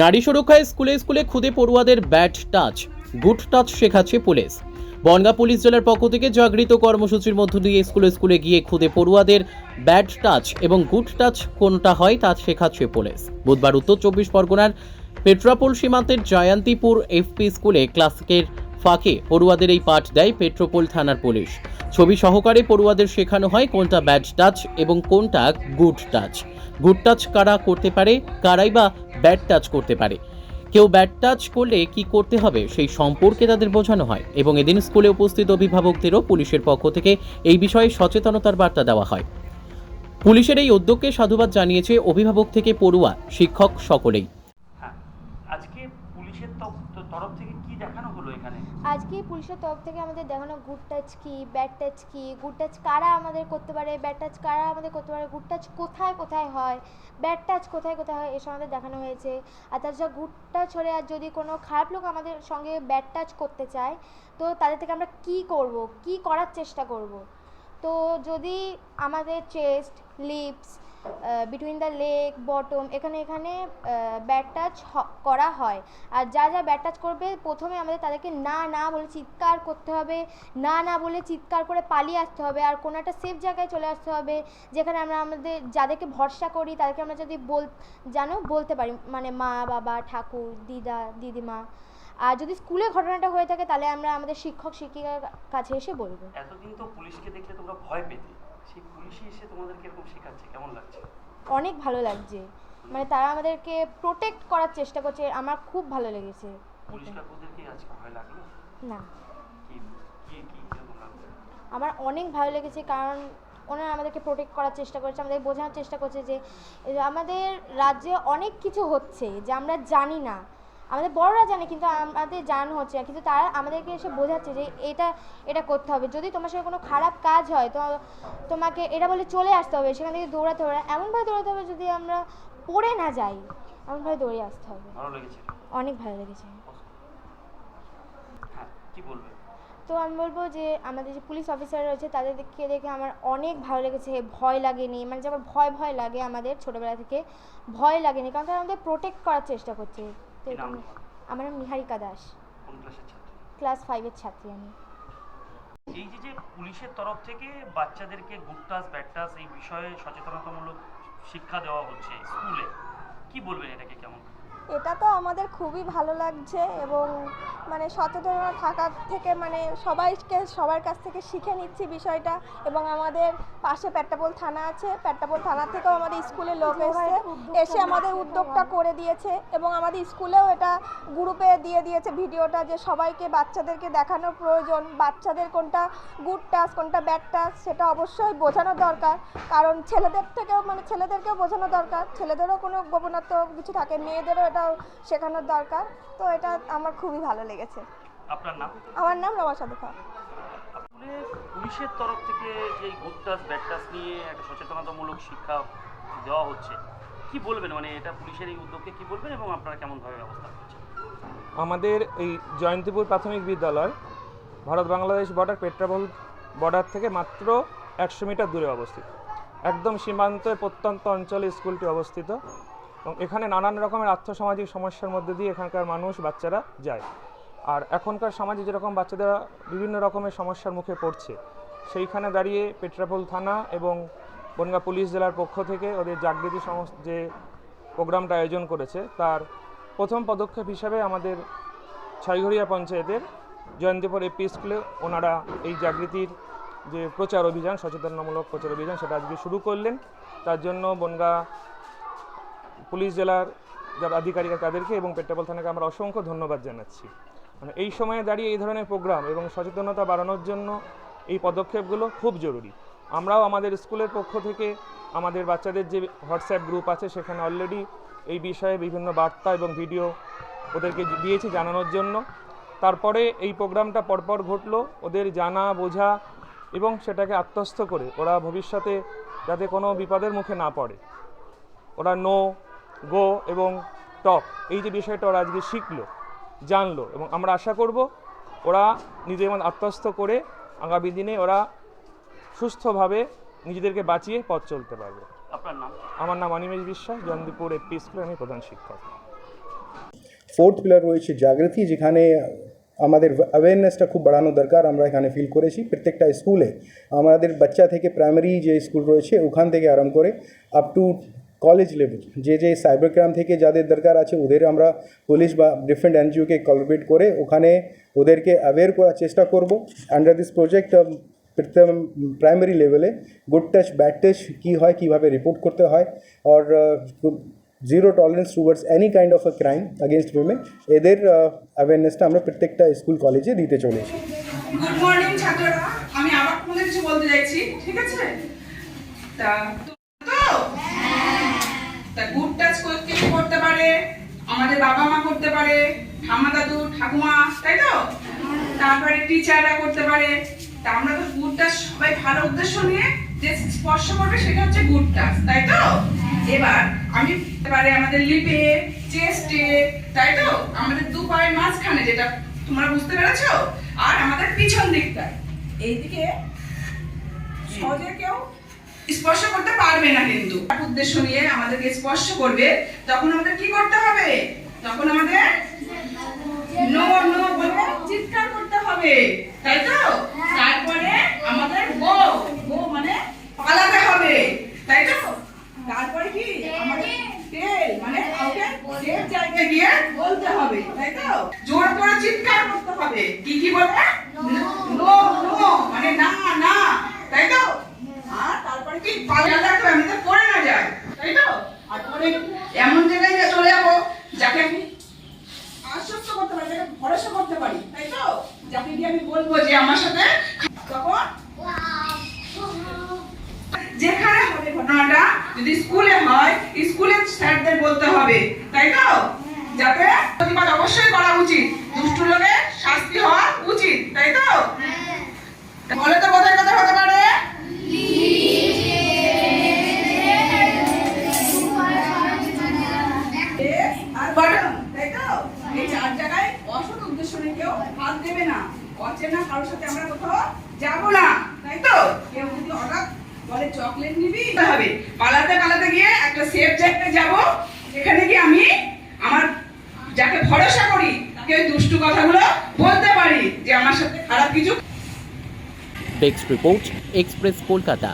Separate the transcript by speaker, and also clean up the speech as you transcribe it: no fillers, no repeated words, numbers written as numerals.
Speaker 1: নারী সুরক্ষায় স্কুলে স্কুলে খুদে পড়ুয়াদের ব্যাড টাচ গুড টাচ শেখাচ্ছে পুলিশ। বনগাঁ পুলিশ জেলার পক্ষ থেকে জাগৃত কর্মসূচির মধ্য দিয়ে স্কুলে স্কুলে গিয়ে খুদে পড়ুয়াদের ব্যাড টাচ এবং গুড টাচ কোনটা হয় তা শেখাচ্ছে পুলিশ। বুধবার উত্তর 24 পরগনার পেট্রাপোল সীমান্তের জয়ন্তীপুর এফপি স্কুলে ক্লাসিকের ফাঁকে পড়ুয়াদের এই পাঠ দেয় পেট্রাপোল থানার পুলিশ। ছবি সহকারে পড়ুয়াদের শেখানো হয় কোনটা ব্যাড টাচ এবং কোনটা গুড টাচ। গুড টাচ কারা করতে পারে, কারাই বা ব্যাড টাচ করতে পারে, কেউ ব্যাড টাচ করলে কি করতে হবে সেই সম্পর্কে তাদের বোঝানো হয় এবং এদিন স্কুলে উপস্থিত অভিভাবকদেরও পুলিশের পক্ষ থেকে এই বিষয়ে সচেতনতার বার্তা দেওয়া হয়। পুলিশের এই উদ্যোগকে সাধুবাদ জানিয়েছে অভিভাবক থেকে পড়ুয়া, শিক্ষক সকলেই।
Speaker 2: আজকে পুলিশের তরফ থেকে কি দেখানো হলো এখানে?
Speaker 3: আজকে পুলিশের তরফ থেকে আমাদের দেখানো গুড টাচ কি, ব্যাড টাচ কি, গুড টাচ কারা আমাদের করতে পারে, ব্যাড টাচ কারা আমাদের করতে পারে, গুড টাচ কোথায় কোথায় হয়, ব্যাড টাচ কোথায় কোথায় হয়, এসব আমাদের দেখানো হয়েছে। আর তাছাড়া গুড টাচ হলে আর যদি কোনো খারাপ লোক আমাদের সঙ্গে ব্যাড টাচ করতে চায় তো তাদের থেকে আমরা কি করব, কি করার চেষ্টা করব। তো যদি আমাদের chest, lips, between the leg, bottom এখানে ব্যাড টাচ করা হয়। আর যা যা ব্যাড টাচ করবে প্রথমে আমাদের তাদেরকে না না বলে চিৎকার করতে হবে, না না বলে চিৎকার করে পালিয়ে আসতে হবে। আর কোনো একটা সেফ জায়গায় চলে আসতে হবে যেখানে আমরা আমাদের যাদেরকে ভরসা করি তাদেরকে আমরা যদি বলতে পারি, মানে মা, বাবা, ঠাকুর, দিদা, দিদিমা। আর যদি স্কুলে ঘটনাটা হয়ে থাকে তাহলে আমরা আমাদের শিক্ষক শিক্ষিকার কাছে এসে বলবো।
Speaker 2: এতদিন তো পুলিশকে দেখলে তোমরা ভয় পেতে, সেই পুলিশই এসে তোমাদেরকে এরকম শেখাচ্ছে, কেমন লাগছে?
Speaker 3: অনেক ভালো লাগছে, মানে তারা আমাদেরকে প্রোটেক্ট করার চেষ্টা করছে, আমার খুব ভালো লেগেছে।
Speaker 2: পুলিশ কাকুদেরকে আজকে ভয় লাগলো
Speaker 3: না,
Speaker 2: কি কি কি কিরকম লাগছে?
Speaker 3: আমার অনেক ভালো লেগেছে, কারণ ওনারা আমাদেরকে প্রোটেক্ট করার চেষ্টা করছে, আমাদের বোঝানোর চেষ্টা করছে যে আমাদের রাজ্যে অনেক কিছু হচ্ছে যে আমরা জানি না, আমাদের বড়রা জানে কিন্তু আমাদের জানানো হচ্ছে না, কিন্তু তারা আমাদেরকে এসে বোঝাচ্ছে যে এটা করতে হবে। যদি তোমার সঙ্গে কোনো খারাপ কাজ হয় তো তোমাকে এটা বলে চলে আসতে হবে, সেখান থেকে দৌড়াতে হবে, এমনভাবে দৌড়াতে হবে যদি আমরা পড়ে না যাই, এমনভাবে দৌড়ে আসতে হবে।
Speaker 2: ভালো লেগেছে?
Speaker 3: অনেক ভালো লেগেছে।
Speaker 2: হ্যাঁ, কি বলবে?
Speaker 3: তো আমি বলবো যে আমাদের যে পুলিশ অফিসার রয়েছে তাদেরকে দেখে আমার অনেক ভালো লেগেছে, ভয় লাগেনি, মানে যেমন ভয় লাগে আমাদের ছোটোবেলা থেকে, ভয় লাগেনি, কারণ তারা আমাদের প্রোটেক্ট করার চেষ্টা করছে। তো আমার নাম নিহারিকা দাস।
Speaker 2: কোন ক্লাসের ছাত্রী?
Speaker 3: ক্লাস 5-এর ছাত্রী আমি।
Speaker 2: এই যে পুলিশের তরফ থেকে বাচ্চাদেরকে গুড টাচ ব্যাড টাচ এই বিষয়ে সচেতনতামূলক শিক্ষা দেওয়া হচ্ছে স্কুলে, কি বলবেন এটাকে কেমন?
Speaker 4: এটা তো আমাদের খুবই ভালো লাগছে এবং মানে সচেতনতা থাকার থেকে মানে সবার কাছ থেকে শিখে নিচ্ছি বিষয়টা। এবং আমাদের পাশে পেট্রাপোল থানা আছে, পেট্রাপোল থানা থেকেও আমাদের স্কুলে লোক এসে আমাদের উদ্যোগটা করে দিয়েছে এবং আমাদের স্কুলেও এটা গ্রুপে দিয়ে দিয়েছে ভিডিওটা, যে সবাইকে বাচ্চাদেরকে দেখানোর প্রয়োজন, বাচ্চাদের কোনটা গুড টাচ কোনটা ব্যাড টাচ সেটা অবশ্যই বোঝানো দরকার। কারণ ছেলেদেরকেও বোঝানো দরকার, ছেলেদেরও কোনো গোপনত্ব কিছু থাকে, মেয়েদেরও এটাও শেখানোর দরকার। তো এটা আমার খুবই ভালো লেগেছে।
Speaker 2: আপনার নাম?
Speaker 4: আমার নাম রমা সাধুখা।
Speaker 2: পুলিশের তরফ থেকে যে গুড টাচ ব্যাড টাচ নিয়ে একটা সচেতনতামূলক শিক্ষা দেওয়া হচ্ছে, কি বলবেন? মানে এটা পুলিশের এই উদ্যোগকে কি বলবেন এবং আপনারা কেমনভাবে ব্যবস্থা করছেন?
Speaker 5: আমাদের এই জয়ন্তীপুর প্রাথমিক বিদ্যালয় ভারত বাংলাদেশ বর্ডার, পেট্রাপোল বর্ডার থেকে মাত্র 100 মিটার দূরে অবস্থিত, একদম সীমান্তে প্রত্যন্ত অঞ্চলে স্কুলটি অবস্থিত। এবং এখানে নানান রকমের আর্থসামাজিক সমস্যার মধ্যে দিয়ে এখানকার মানুষ, বাচ্চারা যায়। আর এখনকার সমাজে যেরকম বাচ্চারা বিভিন্ন রকমের সমস্যার মুখে পড়ছে, সেইখানে দাঁড়িয়ে পেট্রাপোল থানা এবং বনগাঁ পুলিশ জেলার পক্ষ থেকে ওদের জাগৃতি যে প্রোগ্রামটা আয়োজন করেছে, তার প্রথম পদক্ষেপ হিসাবে আমাদের ছয়ঘরিয়া পঞ্চায়েতের জয়ন্তীপুর এপি স্কুলে ওনারা এই জাগৃতির যে প্রচার অভিযান, সচেতনতামূলক প্রচার অভিযান, সেটা আজকে শুরু করলেন। তার জন্য বনগাঁ পুলিশ জেলার যারা আধিকারিক তাদেরকে এবং পেট্রাপোল থানাকে আমরা অসংখ্য ধন্যবাদ জানাচ্ছি। মানে এই সময়ে দাঁড়িয়ে এই ধরনের প্রোগ্রাম এবং সচেতনতা বাড়ানোর জন্য এই পদক্ষেপগুলো খুব জরুরি। আমরাও আমাদের স্কুলের পক্ষ থেকে আমাদের বাচ্চাদের যে হোয়াটসঅ্যাপ গ্রুপ আছে সেখানে অলরেডি এই বিষয়ে বিভিন্ন বার্তা এবং ভিডিও ওদেরকে দিয়েছি জানানোর জন্য। তারপরে এই প্রোগ্রামটা পরপর ঘটলো, ওদের জানা বোঝা এবং সেটাকে আত্মস্থ করে ওরা ভবিষ্যতে যাতে কোনো বিপদের মুখে না পড়ে, ওরা নো, গো এবং টক এই যে বিষয়টা ওরা আজকে শিখলো, জানলো, এবং আমরা আশা করব ওরা নিজের মধ্যে আত্মস্থ করে আগামী দিনে ওরা সুস্থভাবে নিজেদেরকে বাঁচিয়ে পথ চলতে পারবে।
Speaker 2: আপনার নাম?
Speaker 5: আমার নাম অনিমেষ বিশ্বাস, জয়ন্তীপুর এপি স্কুলে আমি প্রধান শিক্ষক।
Speaker 6: ফোর্থ পিলার রয়েছে জাগৃতি, যেখানে আমাদের অ্যাওয়ারনেসটা খুব বাড়ানো দরকার। আমরা এখানে ফিল করেছি প্রত্যেকটা স্কুলে আমাদের বাচ্চা থেকে প্রাইমারি যে স্কুল রয়েছে ওখান থেকে আরম্ভ করে আপ টু কলেজ লেভেল যে সাইবার ক্রাইম থেকে যাদের দরকার আছে ওদের আমরা পুলিশ বা ডিফারেন্ট এনজিওকে কোলাবরেট করে ওখানে ওদেরকে অ্যাওয়্যার করার চেষ্টা করব। আন্ডার দিস প্রজেক্ট প্রথম প্রাইমারি লেভেলে গুড টাচ ব্যাড টাচ কী হয়, কীভাবে রিপোর্ট করতে হয়, আর zero tolerance towards any kind of a crime against women, এদের অ্যাওয়ারনেসটা আমরা প্রত্যেকটা স্কুল কলেজে দিতে চলেছি।
Speaker 7: গুড মর্নিং ছাত্ররা, আমি আবার তোমাদের কিছু বলতে চাইছি, ঠিক আছে? তা গুড টাচ কে করতে পারে? আমাদের বাবা মা করতে পারে, ঠাম্মা দাদু ঠাকুমা, তাই তো? তারপরে টিচাররা করতে পারে। তা আমরা তো গুড টাচ সবাই ভালো উদ্দেশ্য নিয়ে যে স্পর্শ করবে সেটা হচ্ছে গুড টাচ, তাই তো? এবার আমি করতে পারে আমাদের লিপে, চেস্টে, তাই তো? আমাদের দু পায়ের মাঝখানে, যেটা তোমরা বুঝতে পেরেছো? আর আমাদের পিছন দিকটা, এইদিকে সহজে কেউ স্পর্শ করতে পারবে না, কিন্তু উদ্দেশ্য নিয়ে আমাদেরকে স্পর্শ করবে, তখন আমাদের কি করতে হবে? তখন আমাদের নো নো বলে চিৎকার করতে হবে, তাই তো? তারপরে আমাদের গো গো মানে পালাতে হবে, তাই তো? তারপরে কি আমাদের টেল মানে কাউকে সেফ জায়গায় গিয়ে বলতে হবে, তাই তো? জোর করে চিৎকার করতে হবে, কি কি বলে? নো নো মানে না না, তাই তো? আর তারপরে কি পালা রাখতে আমাদের পড়ে না যায়, তাই তো? আর পরে এমন জায়গায় চলে যাবো যাকে আমি আশ্বস্ত করতে পারি, যাকে ভরসা করতে পারি, তাই তো? যাকে গিয়ে আমি বলবো যে আমার সাথে, তখন যেখানে হবে ঘটনাটা, যদি স্কুলে হয় স্কুলের স্যারদের বলতে হবে, তাই তো? যাতে প্রতিবাদ অবশ্যই করা উচিত, দুষ্ট লোকের শাস্তি হওয়া উচিত, তাই তো? বলে তো কোথায় কথা হতে পারে? আর বাটন, তাই তো? এই চার জায়গায় অসৎ উদ্দেশ্য নিয়ে কেউ হাত দেবে না, অচেনা কারোর সাথে আমরা কোথাও যাবো না, তাই তো? কেউ যদি হঠাৎ বলে চকলেট নিবি, হবে পালাতে পালাতে গিয়ে একটা সেফ জায়গায় যাব, যেখানে গিয়ে আমি আমার যাকে ভরসা করি তাকে ওই দুষ্টু কথাগুলো বলতে পারি যে আমার সাথে খারাপ কিছু।
Speaker 1: Desk report, express Kolkata.